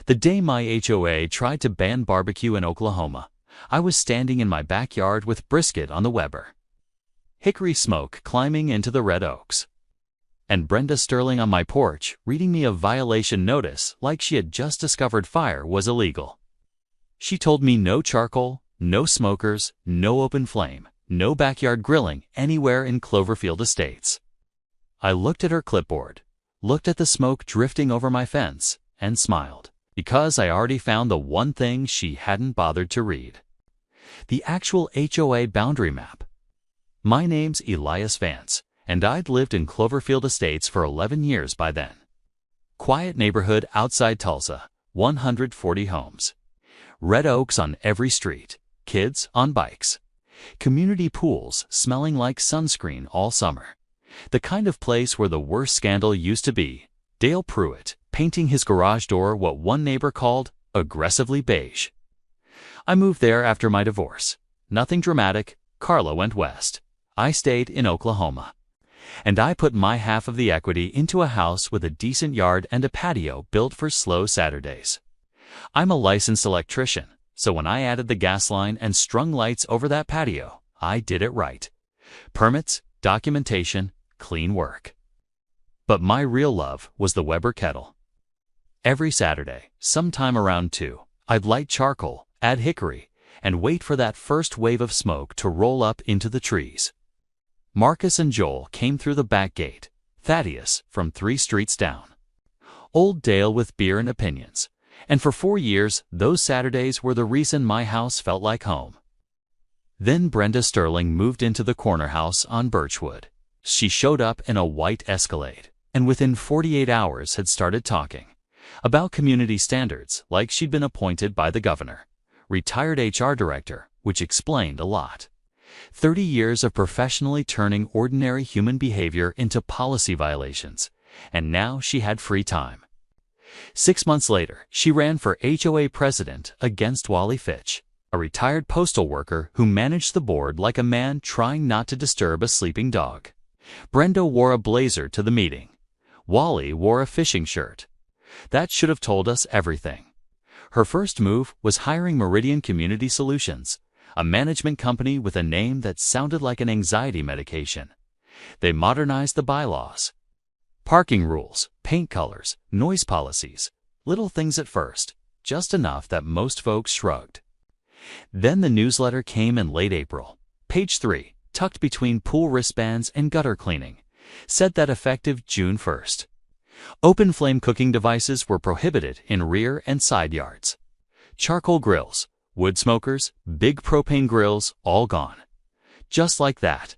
The day my HOA tried to ban barbecue in Oklahoma, I was standing in my backyard with brisket on the Weber, hickory smoke climbing into the red oaks, and Brenda Sterling on my porch reading me a violation notice like she had just discovered fire was illegal. She told me no charcoal, no smokers, no open flame, no backyard grilling anywhere in Cloverfield Estates. I looked at her clipboard, looked at the smoke drifting over my fence, and smiled, because I already found the one thing she hadn't bothered to read: the actual HOA boundary map. My name's Elias Vance, and I'd lived in Cloverfield Estates for 11 years by then. Quiet neighborhood outside Tulsa, 140 homes. Red oaks on every street, kids on bikes. Community pools smelling like sunscreen all summer. The kind of place where the worst scandal used to be: Dale Pruitt painting his garage door what one neighbor called aggressively beige. I moved there after my divorce. Nothing dramatic. Carla went west. I stayed in Oklahoma. And I put my half of the equity into a house with a decent yard and a patio built for slow Saturdays. I'm a licensed electrician, so when I added the gas line and strung lights over that patio, I did it right. Permits, documentation, clean work. But my real love was the Weber kettle. Every Saturday, sometime around 2, I'd light charcoal, add hickory, and wait for that first wave of smoke to roll up into the trees. Marcus and Joel came through the back gate, Thaddeus from 3 streets down. Old Dale with beer and opinions. And for 4 years, those Saturdays were the reason my house felt like home. Then Brenda Sterling moved into the corner house on Birchwood. She showed up in a white Escalade, and within 48 hours had started talking about community standards like she'd been appointed by the governor, retired HR director, which explained a lot. 30 years of professionally turning ordinary human behavior into policy violations, and now she had free time. 6 months later, she ran for HOA president against Wally Fitch, a retired postal worker who managed the board like a man trying not to disturb a sleeping dog. Brenda wore a blazer to the meeting. Wally wore a fishing shirt. That should have told us everything. Her first move was hiring Meridian Community Solutions, a management company with a name that sounded like an anxiety medication. They modernized the bylaws. Parking rules, paint colors, noise policies, little things at first, just enough that most folks shrugged. Then the newsletter came in late April. Page 3, tucked between pool wristbands and gutter cleaning, said that effective June 1st. Open flame cooking devices were prohibited in rear and side yards. Charcoal grills, wood smokers, big propane grills, all gone. Just like that.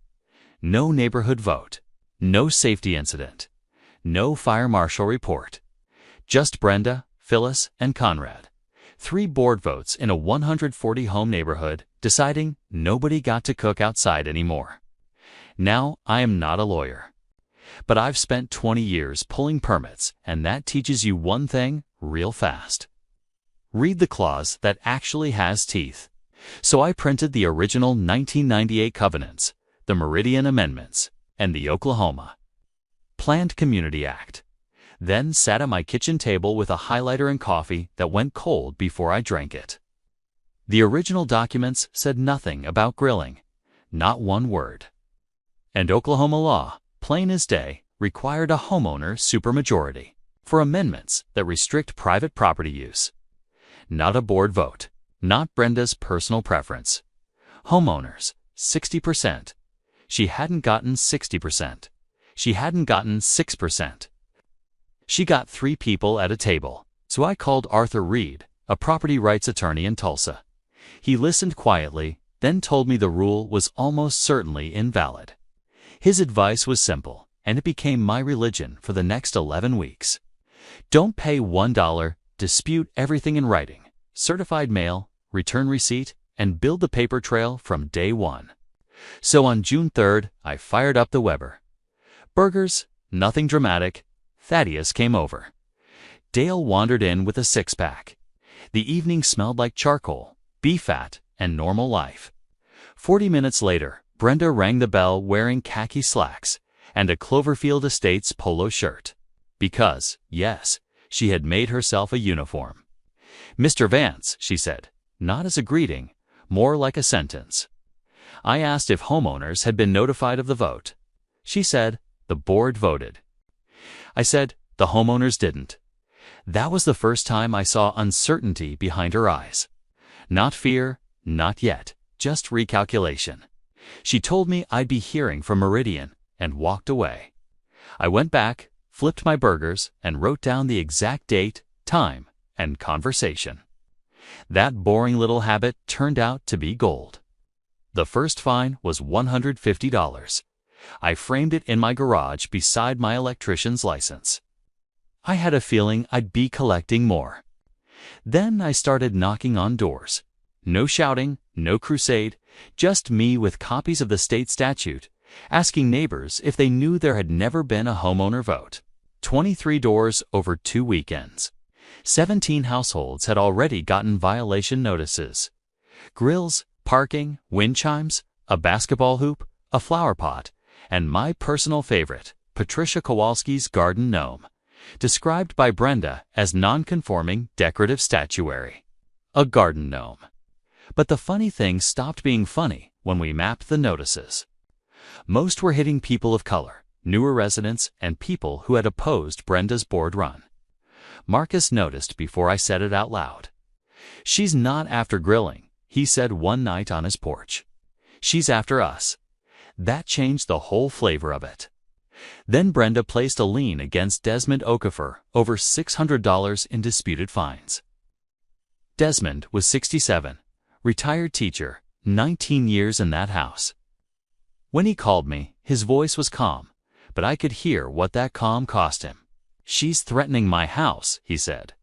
No neighborhood vote. No safety incident. No fire marshal report. Just Brenda, Phyllis, and Conrad. 3 board votes in a 140-home neighborhood deciding nobody got to cook outside anymore. Now, I am not a lawyer. But I've spent 20 years pulling permits, and that teaches you one thing real fast. Read the clause that actually has teeth. So I printed the original 1998 covenants, the Meridian Amendments, and the Oklahoma Planned Community Act. Then sat at my kitchen table with a highlighter and coffee that went cold before I drank it. The original documents said nothing about grilling, not one word. And Oklahoma law, plain as day, required a homeowner supermajority for amendments that restrict private property use. Not a board vote, not Brenda's personal preference. Homeowners, 60%. She hadn't gotten 60%. She hadn't gotten 6%. She got 3 people at a table, so I called Arthur Reed, a property rights attorney in Tulsa. He listened quietly, then told me the rule was almost certainly invalid. His advice was simple, and it became my religion for the next 11 weeks. Don't pay $1, dispute everything in writing, certified mail, return receipt, and build the paper trail from day one. So on June 3rd, I fired up the Weber. Burgers, nothing dramatic. Thaddeus came over. Dale wandered in with a 6-pack. The evening smelled like charcoal, beef fat, and normal life. 40 minutes later, Brenda rang the bell wearing khaki slacks and a Cloverfield Estates polo shirt. Because, yes, she had made herself a uniform. "Mr. Vance," she said, not as a greeting, more like a sentence. I asked if homeowners had been notified of the vote. She said, "The board voted." I said, "The homeowners didn't." That was the first time I saw uncertainty behind her eyes. Not fear, not yet, just recalculation. She told me I'd be hearing from Meridian and walked away. I went back, flipped my burgers, and wrote down the exact date, time, and conversation. That boring little habit turned out to be gold. The first fine was $150. I framed it in my garage beside my electrician's license. I had a feeling I'd be collecting more. Then I started knocking on doors. No shouting, no crusade, just me with copies of the state statute, asking neighbors if they knew there had never been a homeowner vote. 23 doors over 2 weekends. 17 households had already gotten violation notices. Grills, parking, wind chimes, a basketball hoop, a flower pot, and my personal favorite, Patricia Kowalski's garden gnome, described by Brenda as non-conforming decorative statuary. A garden gnome. But the funny thing stopped being funny when we mapped the notices. Most were hitting people of color, newer residents, and people who had opposed Brenda's board run. Marcus noticed before I said it out loud. "She's not after grilling," he said one night on his porch. "She's after us." That changed the whole flavor of it. Then Brenda placed a lien against Desmond Okafor over $600 in disputed fines. Desmond was 67, retired teacher, 19 years in that house. When he called me, his voice was calm, but I could hear what that calm cost him. "She's threatening my house," he said.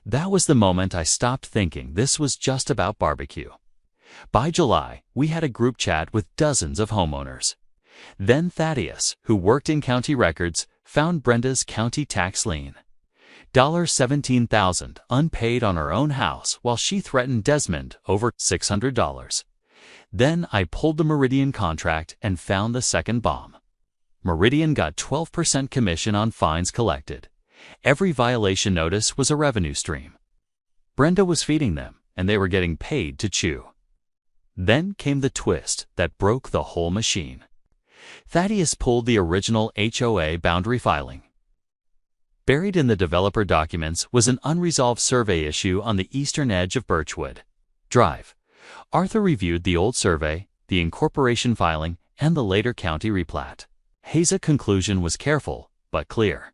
That was the moment I stopped thinking this was just about barbecue. By July, we had a group chat with dozens of homeowners. Then Thaddeus, who worked in county records, found Brenda's county tax lien. $17,000 unpaid on her own house while she threatened Desmond over $600. Then I pulled the Meridian contract and found the second bomb. Meridian got 12% commission on fines collected. Every violation notice was a revenue stream. Brenda was feeding them, and they were getting paid to chew. Then came the twist that broke the whole machine. Thaddeus pulled the original HOA boundary filing. Buried in the developer documents was an unresolved survey issue on the eastern edge of Birchwood Drive. Arthur reviewed the old survey, the incorporation filing, and the later county replat. His conclusion was careful, but clear.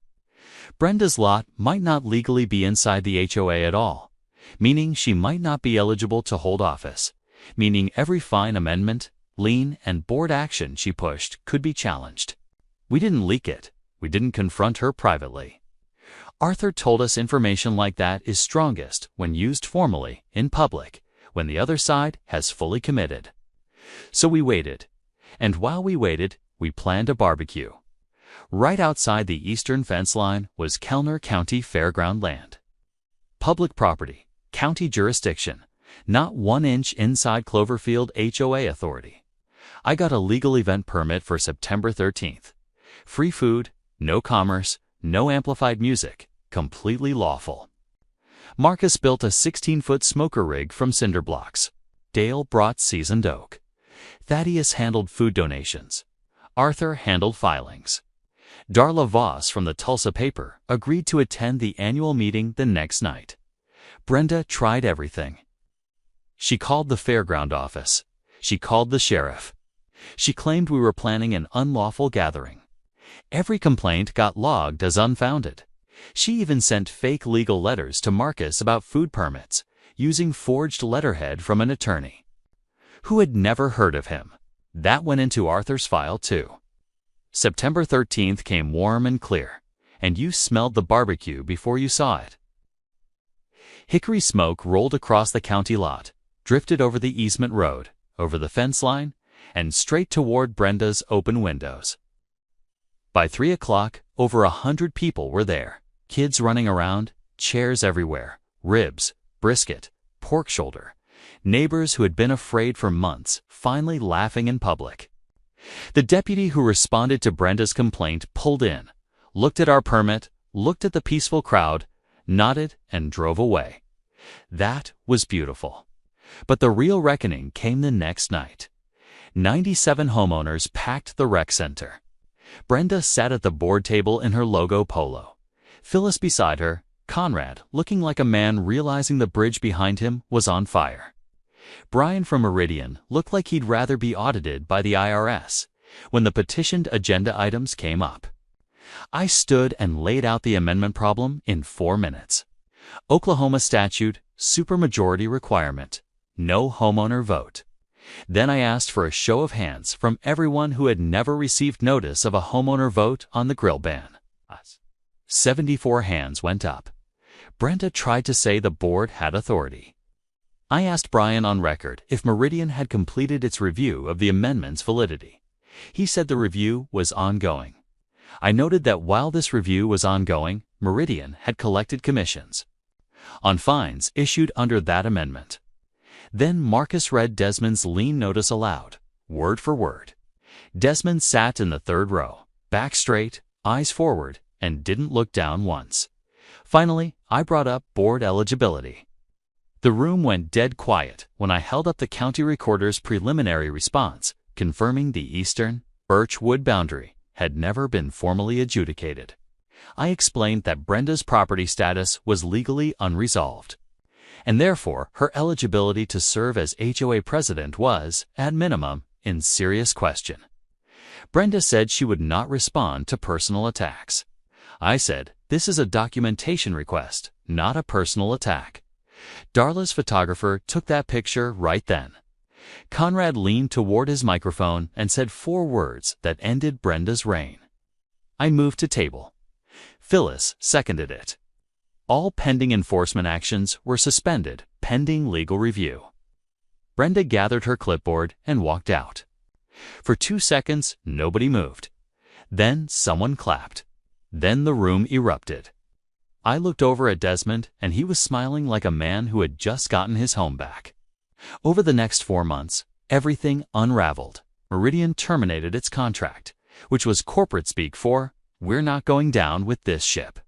Brenda's lot might not legally be inside the HOA at all, meaning she might not be eligible to hold office, meaning every fine amendment, lien, and board action she pushed could be challenged. We didn't leak it. We didn't confront her privately. Arthur told us information like that is strongest when used formally, in public, when the other side has fully committed. So we waited. And while we waited, we planned a barbecue. Right outside the eastern fence line was Kellner County Fairground land. Public property, county jurisdiction, not 1 inch inside Cloverfield HOA authority. I got a legal event permit for September 13th. Free food, no commerce, no amplified music, completely lawful. Marcus built a 16-foot smoker rig from cinder blocks. Dale brought seasoned oak. Thaddeus handled food donations. Arthur handled filings. Darla Voss from the Tulsa paper agreed to attend the annual meeting the next night. Brenda tried everything. She called the fairground office. She called the sheriff. She claimed we were planning an unlawful gathering. Every complaint got logged as unfounded. She even sent fake legal letters to Marcus about food permits, using forged letterhead from an attorney. Who had never heard of him? That went into Arthur's file too. September 13th came warm and clear, and you smelled the barbecue before you saw it. Hickory smoke rolled across the county lot, drifted over the easement road, over the fence line, and straight toward Brenda's open windows. By 3 o'clock, over 100 people were there, kids running around, chairs everywhere, ribs, brisket, pork shoulder, neighbors who had been afraid for months, finally laughing in public. The deputy who responded to Brenda's complaint pulled in, looked at our permit, looked at the peaceful crowd, nodded, and drove away. That was beautiful. But the real reckoning came the next night. 97 homeowners packed the rec center. Brenda sat at the board table in her logo polo. Phyllis beside her, Conrad, looking like a man realizing the bridge behind him was on fire. Brian from Meridian looked like he'd rather be audited by the IRS when the petitioned agenda items came up. I stood and laid out the amendment problem in 4 minutes. Oklahoma statute, supermajority requirement, no homeowner vote. Then I asked for a show of hands from everyone who had never received notice of a homeowner vote on the grill ban. 74 hands went up. Brenda tried to say the board had authority. I asked Brian on record if Meridian had completed its review of the amendment's validity. He said the review was ongoing. I noted that while this review was ongoing, Meridian had collected commissions on fines issued under that amendment. Then Marcus read Desmond's lien notice aloud, word for word. Desmond sat in the third row, back straight, eyes forward, and didn't look down once. Finally, I brought up board eligibility. The room went dead quiet when I held up the county recorder's preliminary response, confirming the eastern Birchwood boundary had never been formally adjudicated. I explained that Brenda's property status was legally unresolved, and therefore her eligibility to serve as HOA president was, at minimum, in serious question. Brenda said she would not respond to personal attacks. I said, this is a documentation request, not a personal attack. Darla's photographer took that picture right then. Conrad leaned toward his microphone and said 4 words that ended Brenda's reign. I moved to table. Phyllis seconded it. All pending enforcement actions were suspended, pending legal review. Brenda gathered her clipboard and walked out. For 2 seconds, nobody moved. Then someone clapped. Then the room erupted. I looked over at Desmond, and he was smiling like a man who had just gotten his home back. Over the next 4 months, everything unraveled. Meridian terminated its contract, which was corporate speak for, we're not going down with this ship.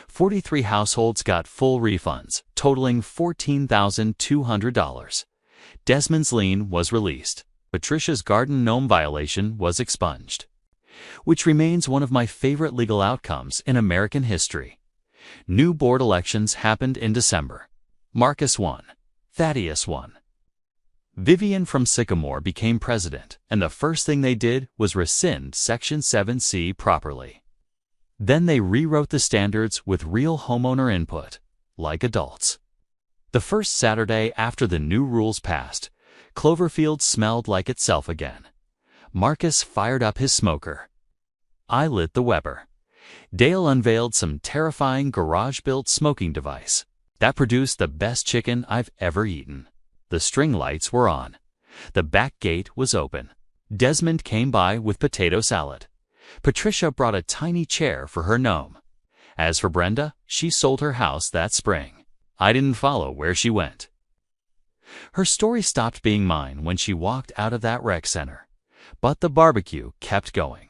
43 households got full refunds, totaling $14,200. Desmond's lien was released. Patricia's garden gnome violation was expunged, which remains one of my favorite legal outcomes in American history. New board elections happened in December. Marcus won. Thaddeus won. Vivian from Sycamore became president, and the first thing they did was rescind Section 7C properly. Then they rewrote the standards with real homeowner input, like adults. The first Saturday after the new rules passed, Cloverfield smelled like itself again. Marcus fired up his smoker. I lit the Weber. Dale unveiled some terrifying garage-built smoking device that produced the best chicken I've ever eaten. The string lights were on. The back gate was open. Desmond came by with potato salad. Patricia brought a tiny chair for her gnome. As for Brenda, she sold her house that spring. I didn't follow where she went. Her story stopped being mine when she walked out of that rec center, but the barbecue kept going.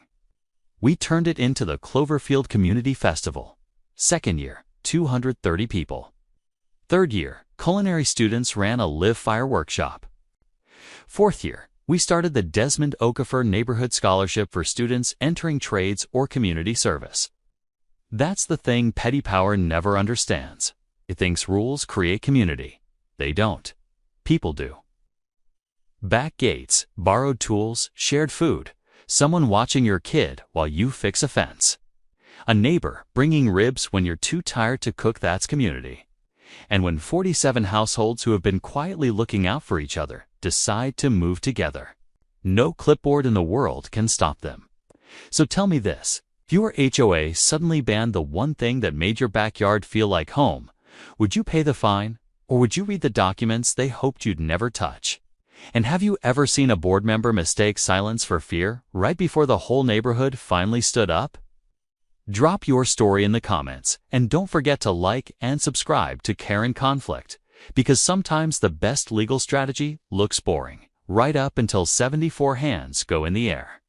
We turned it into the Cloverfield Community Festival. Second year, 230 people. Third year, culinary students ran a live fire workshop. Fourth year, we started the Desmond Okafor Neighborhood Scholarship for students entering trades or community service. That's the thing petty power never understands. It thinks rules create community. They don't. People do. Back gates, borrowed tools, shared food, someone watching your kid while you fix a fence. A neighbor bringing ribs when you're too tired to cook, that's community. And when 47 households who have been quietly looking out for each other decide to move together, no clipboard in the world can stop them. So tell me this, if your HOA suddenly banned the one thing that made your backyard feel like home, would you pay the fine, or would you read the documents they hoped you'd never touch? And have you ever seen a board member mistake silence for fear right before the whole neighborhood finally stood up? Drop your story in the comments, and don't forget to like and subscribe to Care and Conflict, because sometimes the best legal strategy looks boring, right up until 74 hands go in the air.